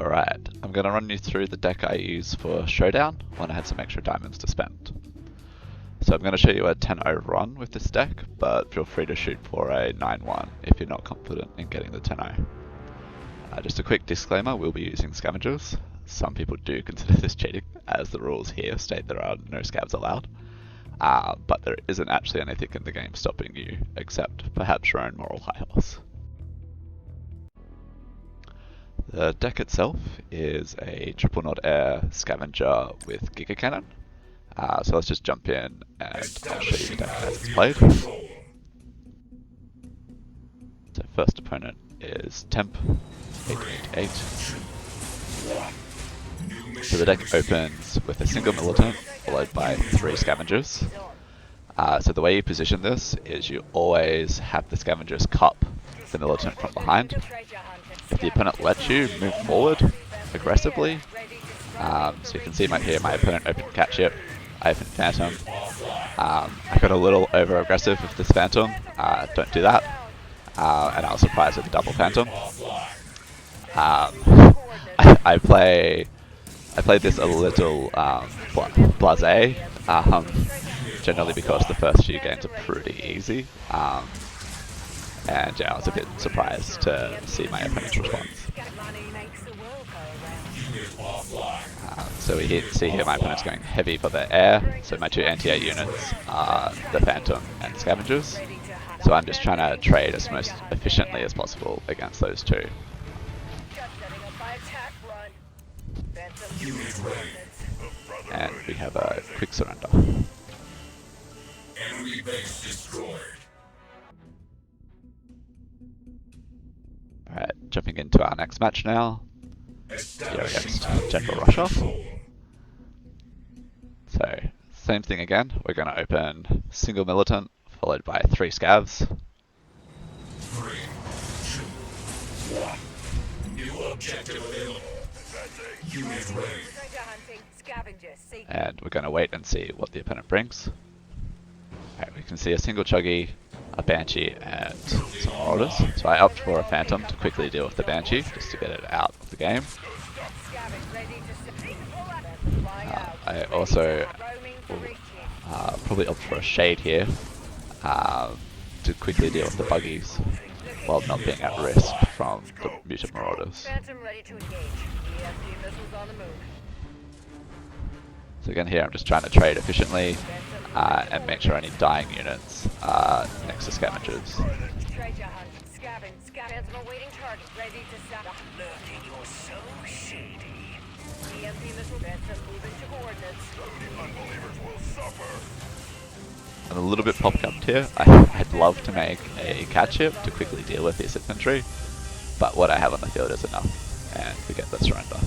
Alright, I'm going to run you through the deck I use for Showdown when I had some extra diamonds to spend. So I'm going to show you a 10-0 run with this deck, but feel free to shoot for a 9-1 if you're not confident in getting the 10-0. Just a quick disclaimer, we'll be using scavengers. Some people do consider this cheating, as the rules here state there are no scavs allowed. But there isn't actually anything in the game stopping you, except perhaps your own moral high horse. The deck itself is a triple nod air scavenger with Giga Cannon. So let's just jump in and I'll show you the deck as it's played. So first opponent is Temp 888. So the deck opens with a single militant followed by 3 scavengers. So the way you position this is you always have the scavengers cup the militant from behind. If the opponent lets you, move forward aggressively. So you can see here my opponent opened Catship, I opened Phantom. I got a little over aggressive with this Phantom, don't do that. And I was surprised with the double Phantom. I play this a little blasé, generally because the first few games are pretty easy. And yeah, I was a bit surprised to see my opponent's response. So we see here my opponent's going heavy for the air, so my 2 anti-air units are the Phantom and Scavengers. So I'm just trying to trade as most efficiently as possible against those two. And we have a quick surrender. Enemy base destroyed. Alright, jumping into our next match now. Here against General Russia. So, same thing again. We're going to open single militant followed by 3 scavs. 3, 2, 1. New objective available. Unit ready. And we're going to wait and see what the opponent brings. Alright, we can see a single Chuggy, a Banshee, and some Marauders. So I opt for a Phantom to quickly deal with the Banshee, just to get it out of the game. I also will probably opt for a Shade here to quickly deal with the Buggies while not being at risk from the mutant Marauders. So again here I'm just trying to trade efficiently and make sure any dying units are next to scavengers. I'm a little bit pop-capped here. I'd love to make a Catship to quickly deal with this infantry, but what I have on the field is enough, and we get the surrender.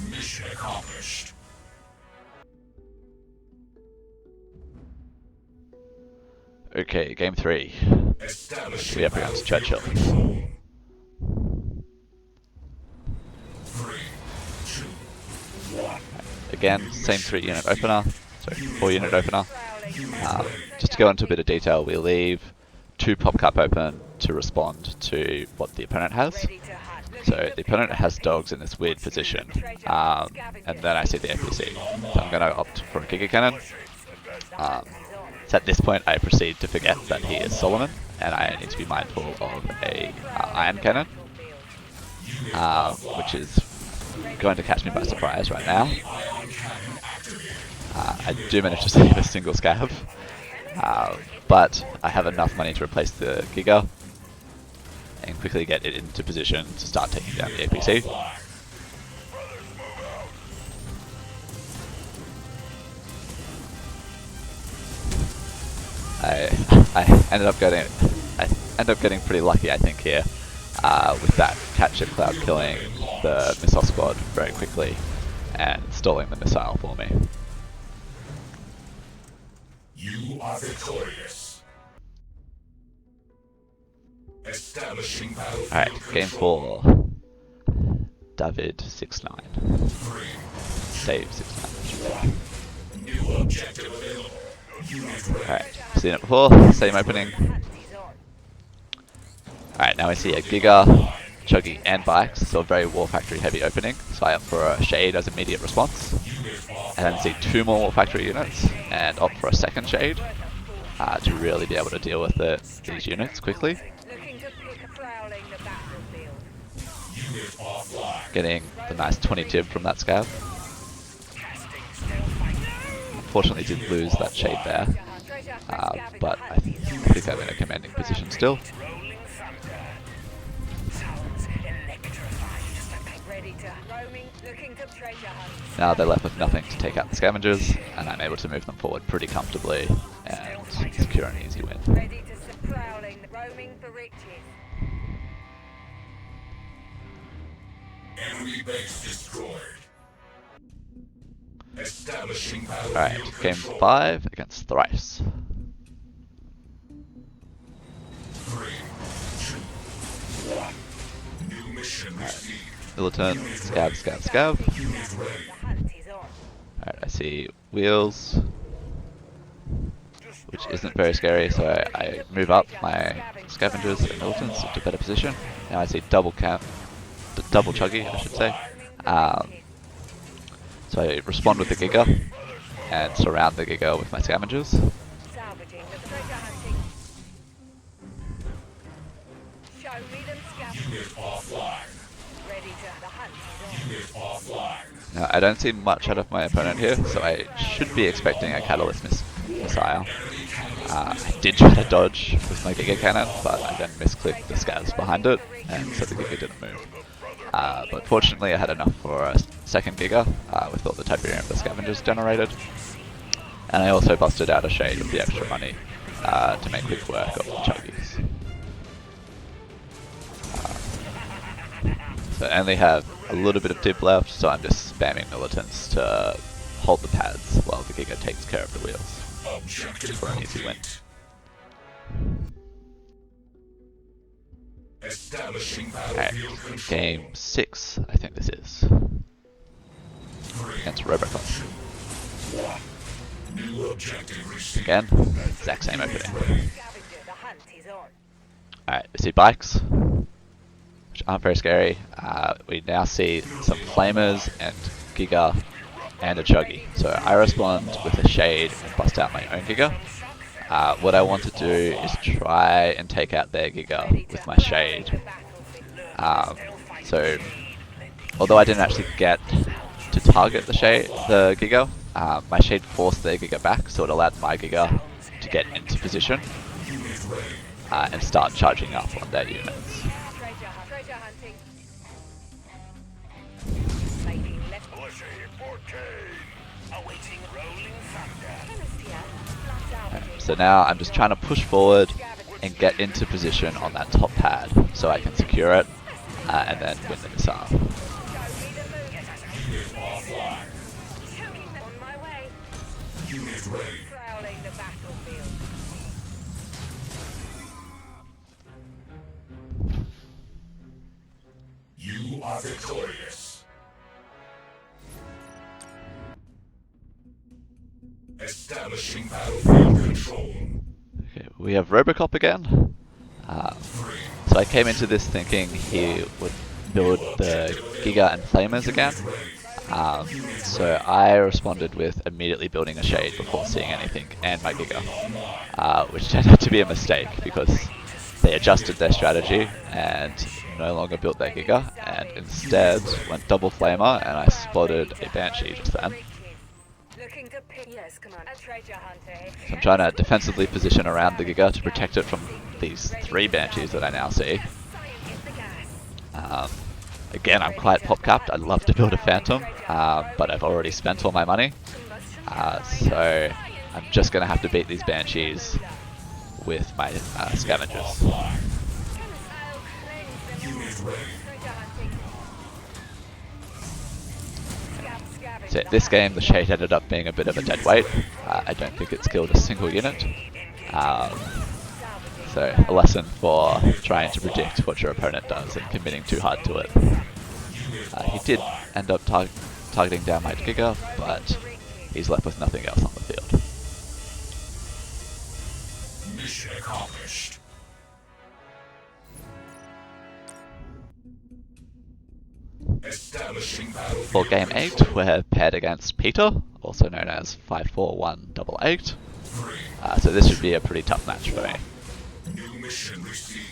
Mission accomplished. Okay, game 3. We up against Churchill. 3, 2, 1. Again, same 3-unit opener, sorry, 4-unit opener. Just to go into a bit of detail, we leave 2 pop cup open to respond to what the opponent has. So the opponent has dogs in this weird position, and then I see the APC. So I'm going to opt for a Giga Cannon. So at this point I proceed to forget that he is Solomon, and I need to be mindful of a Iron Cannon, which is going to catch me by surprise right now. I do manage to save a single scav, but I have enough money to replace the Giga and quickly get it into position to start taking down the APC. I ended up getting pretty lucky, I think, here with that Catship Cloud killing the missile squad very quickly and stalling the missile for me. You are victorious. Establishing battle. Alright, game 4. David 6-9. 3, Dave 6-9. new objective available. Unit ready. Alright, seen it before, same opening. Alright, now we see a Giga Chuggy, and bikes, so a very War Factory heavy opening. So I opt for a Shade as immediate response, and then see 2 more War Factory units, and opt for a second Shade to really be able to deal with these units quickly. Getting the nice 20 tib from that scav. Unfortunately did lose that Shade there, but I think I'm in a commanding position still. Now they're left with nothing to take out the scavengers, and I'm able to move them forward pretty comfortably and secure an easy win. Enemy base destroyed. Establishing battlefield Alright, game control. 5 against Thrice. 3, 2, 1. New mission received. Militant, scav. Unit ready. Alright, I see wheels, which isn't very scary, so I move up my scavengers and militants into better position. Now I see double chuggy, I should say. So I respond with the Giga and surround the Giga with my scavengers. Unit offline. Unit offline. Now I don't see much out of my opponent here, so I should be expecting a Catalyst missile. I did try to dodge with my Giga Cannon, but I then misclicked the scavs behind it, and so the Giga didn't move. But fortunately I had enough for a second Giga with all the Tiberium the scavengers generated. And I also busted out a Shade with the extra money to make quick work of the Chuggies. So I only have a little bit of tip left, so I'm just spamming militants to hold the pads while the Giga takes care of the wheels Objective for an easy win. complete. Establishing Alright, battlefield control. game 6, I think this is, 3, against Robocop. 1. New objective received. Again, exact same opening. Ready. Alright, we see bikes, which aren't very scary. We now see some flamers and Giga and a Chuggy. So I respond with a Shade and bust out my own Giga. What I want to do is try and take out their Giga with my Shade. So although I didn't actually get to target the Giga, my Shade forced their Giga back, so it allowed my Giga to get into position and start charging up on their units. So now I'm just trying to push forward and get into position on that top pad so I can secure it and then win the missile. Unit ready. You are victorious. Establishing battlefield control. Okay, we have Robocop again. So I came into this thinking he would build the Giga and Flamers again. So I responded with immediately building a Shade before seeing anything and my Giga, which turned out to be a mistake because they adjusted their strategy and no longer built their Giga and instead went double Flamer, and I spotted a Banshee just then. So I'm trying to defensively position around the Giga to protect it from these 3 Banshees that I now see. Again, I'm quite pop capped. I'd love to build a Phantom, but I've already spent all my money. So I'm just going to have to beat these Banshees with my scavengers. So this game, the Shade ended up being a bit of a dead weight. I don't think it's killed a single unit. So a lesson for trying to predict what your opponent does and committing too hard to it. He did end up targeting down my Giga, but he's left with nothing else on the field. Mission accomplished. Establishing For battlefield game 8, control. we're paired against Peter, also known as 54188. 3. So this should be a pretty tough match for me. New mission received.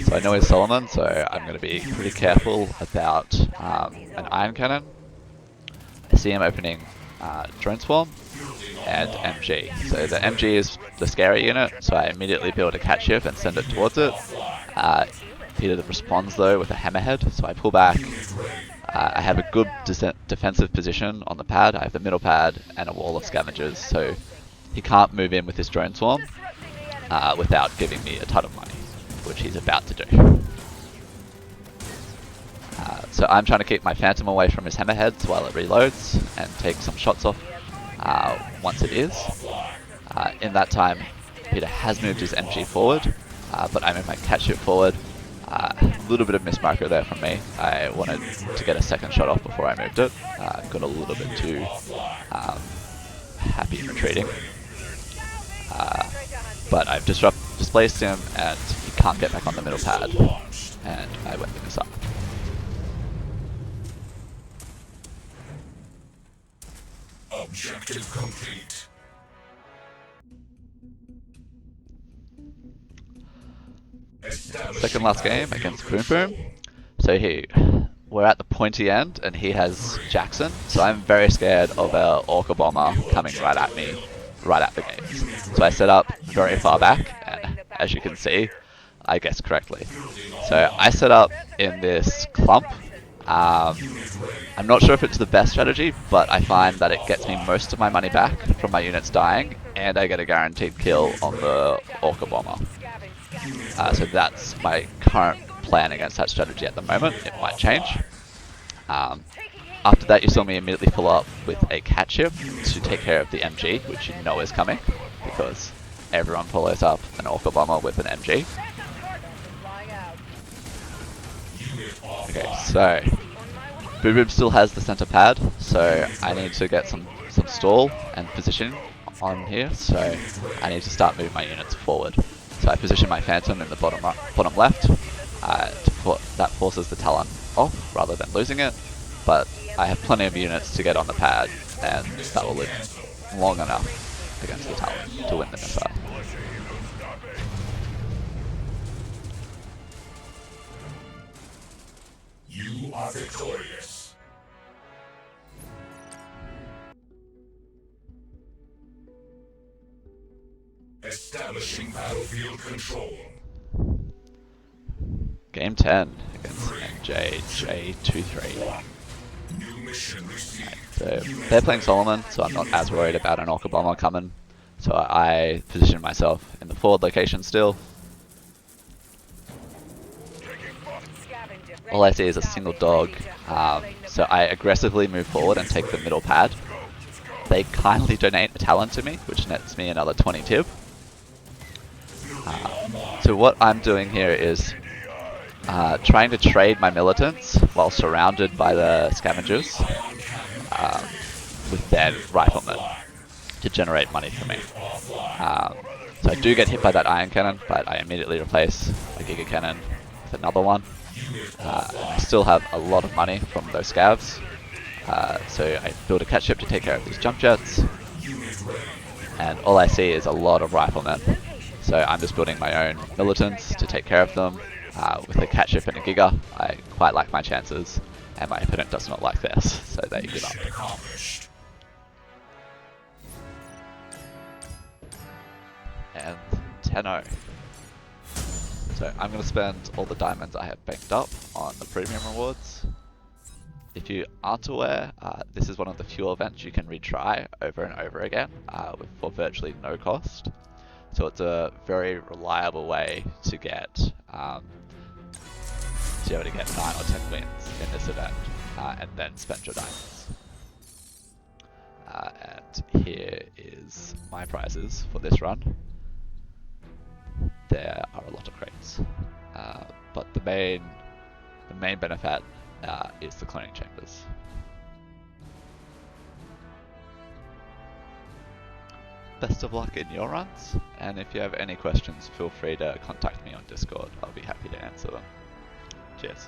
So I know he's Solomon, so I'm going to be pretty careful about an iron cannon. I see him opening drone swarm and MG. So the MG is the scary unit, so I immediately build a cat ship and send it towards it. Peter responds though with a hammerhead, so I pull back. I have a good defensive position on the pad. I have the middle pad and a wall of scavengers, so he can't move in with his drone swarm without giving me a ton of money, which he's about to do. So I'm trying to keep my Phantom away from his hammerheads while it reloads and take some shots off once it is. In that time, Peter has moved his MG forward, but I moved my cat ship forward. A little bit of mismarker there from me. I wanted to get a second shot off before I moved it. Got a little bit too happy in retreating. But I've displaced him and he can't get back on the middle pad. And I went this up. Objective complete. Second last game against Boom Boom. So we're at the pointy end and he has Jackson. So I'm very scared of a Orca Bomber coming right at me, right at the gates. So I set up very far back and as you can see, I guessed correctly. So I set up in this clump. I'm not sure if it's the best strategy, but I find that it gets me most of my money back from my units dying, and I get a guaranteed kill on the Orca Bomber. So that's my current plan against that strategy at the moment. It might change. After that, you saw me immediately pull up with a cat ship to take care of the MG, which you know is coming, because everyone follows up an Orca Bomber with an MG. Okay, so Boom Boom still has the center pad, so I need to get some stall and position on here, so I need to start moving my units forward. So I position my Phantom in the bottom left, that forces the Talon off rather than losing it, but I have plenty of units to get on the pad, and that will live long enough against the Talon to win the missile. You are victorious. Establishing battlefield control. Game 10 against MJJ23. New mission received. So they're playing Solomon, so I'm not as worried about an Orca Bomber coming. So I position myself in the forward location still. All I see is a single dog, so I aggressively move forward and take the middle pad. They kindly donate a Talon to me, which nets me another 20 tib. So what I'm doing here is trying to trade my militants while surrounded by the scavengers with their riflemen to generate money for me. So I do get hit by that iron cannon, but I immediately replace a giga cannon with another one. And I still have a lot of money from those scavs. So I build a cat ship to take care of these jump jets. And all I see is a lot of riflemen. So I'm just building my own militants to take care of them. With a cat ship and a giga, I quite like my chances. And my opponent does not like theirs, so they give up. And 10-0. So I'm going to spend all the diamonds I have banked up on the premium rewards. If you aren't aware, this is one of the few events you can retry over and over again for virtually no cost. So it's a very reliable way to get to be able to get 9 or 10 wins in this event and then spend your diamonds. And here is my prizes for this run. There are a lot of crates, but the main benefit is the cloning chambers. Best of luck in your runs, and if you have any questions, feel free to contact me on Discord. I'll be happy to answer them. Cheers.